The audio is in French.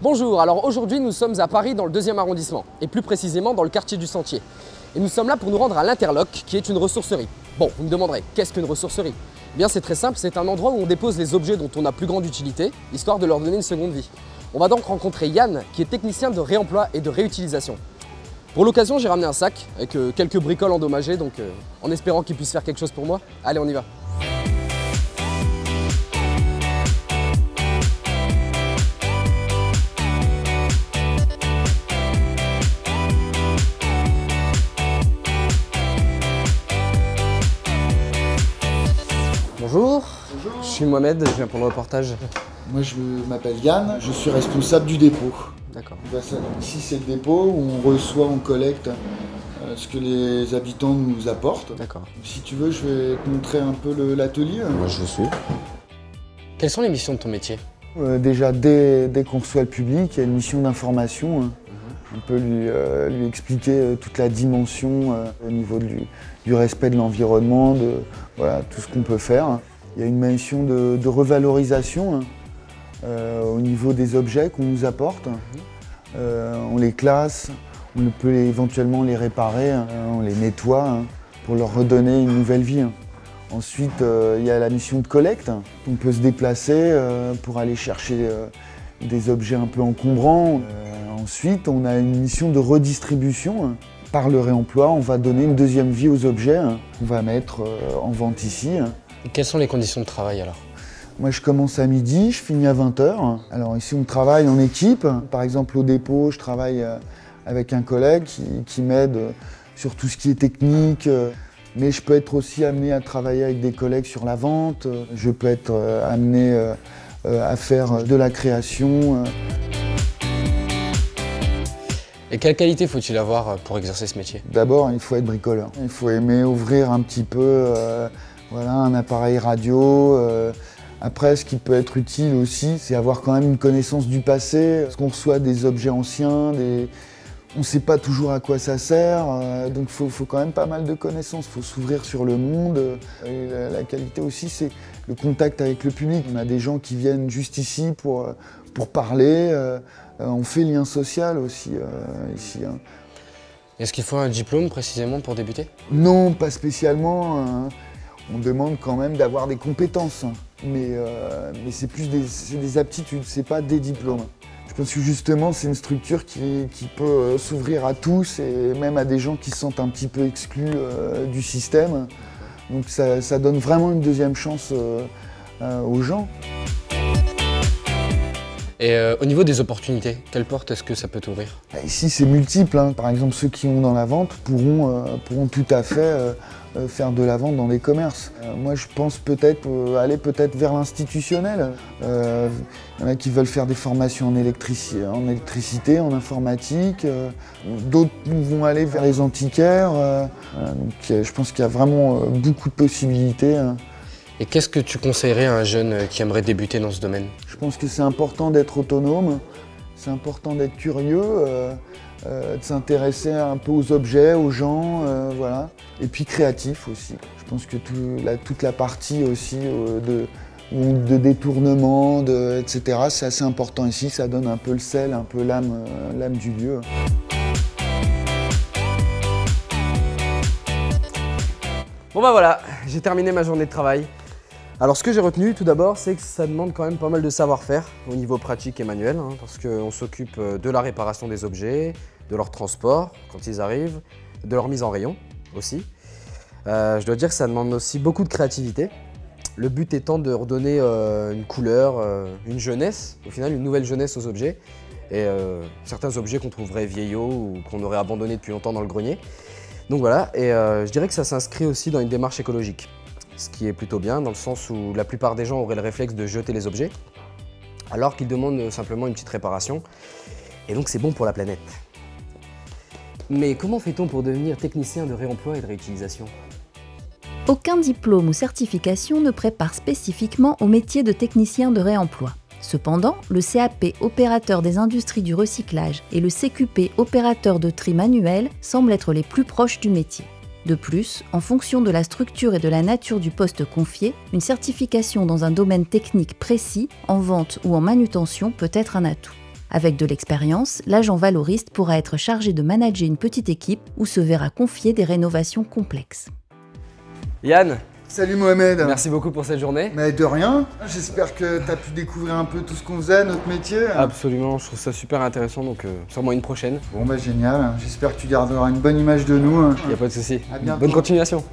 Bonjour, alors aujourd'hui nous sommes à Paris dans le 2e arrondissement, et plus précisément dans le quartier du Sentier. Et nous sommes là pour nous rendre à l'Interlock, qui est une ressourcerie. Bon, vous me demanderez, qu'est-ce qu'une ressourcerie? Eh bien c'est très simple, c'est un endroit où on dépose les objets dont on a plus grande utilité, histoire de leur donner une seconde vie. On va donc rencontrer Yann, qui est technicien de réemploi et de réutilisation. Pour l'occasion, j'ai ramené un sac avec quelques bricoles endommagées, donc en espérant qu'il puisse faire quelque chose pour moi. Allez, on y va. Bonjour. Bonjour. Je suis Mohamed, je viens pour le reportage. Moi je m'appelle Yann, je suis responsable du dépôt. D'accord. Ici c'est le dépôt où on reçoit, on collecte ce que les habitants nous apportent. D'accord. Si tu veux, je vais te montrer un peu l'atelier. Moi je vous suis. Quelles sont les missions de ton métier? Déjà, dès qu'on reçoit le public, il y a une mission d'information. On peut lui expliquer toute la dimension au niveau du respect de l'environnement, voilà, tout ce qu'on peut faire. Il y a une mission de revalorisation au niveau des objets qu'on nous apporte. On les classe, on peut éventuellement les réparer, on les nettoie pour leur redonner une nouvelle vie. Ensuite, il y a la mission de collecte. On peut se déplacer pour aller chercher des objets un peu encombrants. Ensuite, on a une mission de redistribution. Par le réemploi, on va donner une deuxième vie aux objets qu'on va mettre en vente ici. Et quelles sont les conditions de travail alors? Moi, je commence à midi, je finis à 20 h. Alors ici, on travaille en équipe. Par exemple, au dépôt, je travaille avec un collègue qui m'aide sur tout ce qui est technique. Mais je peux être aussi amené à travailler avec des collègues sur la vente. Je peux être amené à faire de la création. Et quelle qualité faut-il avoir pour exercer ce métier? D'abord, il faut être bricoleur. Il faut aimer ouvrir un petit peu voilà, un appareil radio. Après, ce qui peut être utile aussi, c'est avoir quand même une connaissance du passé. Parce qu'on reçoit des objets anciens, on ne sait pas toujours à quoi ça sert. Donc il faut quand même pas mal de connaissances. Il faut s'ouvrir sur le monde. Et la qualité aussi, c'est le contact avec le public. On a des gens qui viennent juste ici pour parler. On fait lien social aussi ici. Est-ce qu'il faut un diplôme précisément pour débuter? Non, pas spécialement. On demande quand même d'avoir des compétences. Mais c'est plus des aptitudes, c'est pas des diplômes. Je pense que justement, c'est une structure qui peut s'ouvrir à tous et même à des gens qui se sentent un petit peu exclus du système. Donc ça donne vraiment une deuxième chance aux gens. Et au niveau des opportunités, quelle porte est-ce que ça peut t'ouvrir? Ici, c'est multiple. Par exemple, ceux qui ont dans la vente pourront tout à fait faire de la vente dans les commerces. Moi, je pense peut-être aller vers l'institutionnel. Il y en a qui veulent faire des formations en électricité, en informatique. D'autres vont aller vers les antiquaires. Donc, je pense qu'il y a vraiment beaucoup de possibilités. Et qu'est-ce que tu conseillerais à un jeune qui aimerait débuter dans ce domaine? Je pense que c'est important d'être autonome, c'est important d'être curieux, de s'intéresser un peu aux objets, aux gens, voilà. Et puis créatif aussi. Je pense que toute la partie aussi de détournement, etc., c'est assez important ici, ça donne un peu le sel, un peu l'âme du lieu. Bon bah voilà, j'ai terminé ma journée de travail. Alors ce que j'ai retenu tout d'abord, c'est que ça demande quand même pas mal de savoir-faire au niveau pratique et manuel, parce qu'on s'occupe de la réparation des objets, de leur transport quand ils arrivent, de leur mise en rayon aussi. Je dois dire que ça demande aussi beaucoup de créativité. Le but étant de redonner une couleur, une jeunesse, au final une nouvelle jeunesse aux objets. Et certains objets qu'on trouverait vieillots ou qu'on aurait abandonnés depuis longtemps dans le grenier. Donc voilà, et je dirais que ça s'inscrit aussi dans une démarche écologique. Ce qui est plutôt bien, dans le sens où la plupart des gens auraient le réflexe de jeter les objets, alors qu'ils demandent simplement une petite réparation, et donc c'est bon pour la planète. Mais comment fait-on pour devenir technicien de réemploi et de réutilisation? Aucun diplôme ou certification ne prépare spécifiquement au métier de technicien de réemploi. Cependant, le CAP opérateur des industries du recyclage et le CQP opérateur de tri manuel semblent être les plus proches du métier. De plus, en fonction de la structure et de la nature du poste confié, une certification dans un domaine technique précis, en vente ou en manutention, peut être un atout. Avec de l'expérience, l'agent valoriste pourra être chargé de manager une petite équipe ou se verra confier des rénovations complexes. Yann, Salut Mohamed. merci beaucoup pour cette journée. Mais de rien, j'espère que tu as pu découvrir un peu tout ce qu'on faisait, notre métier. Absolument, je trouve ça super intéressant, donc sûrement une prochaine. Bon bah génial, j'espère que tu garderas une bonne image de nous. Il n'y a pas de souci. À bientôt. Bonne continuation.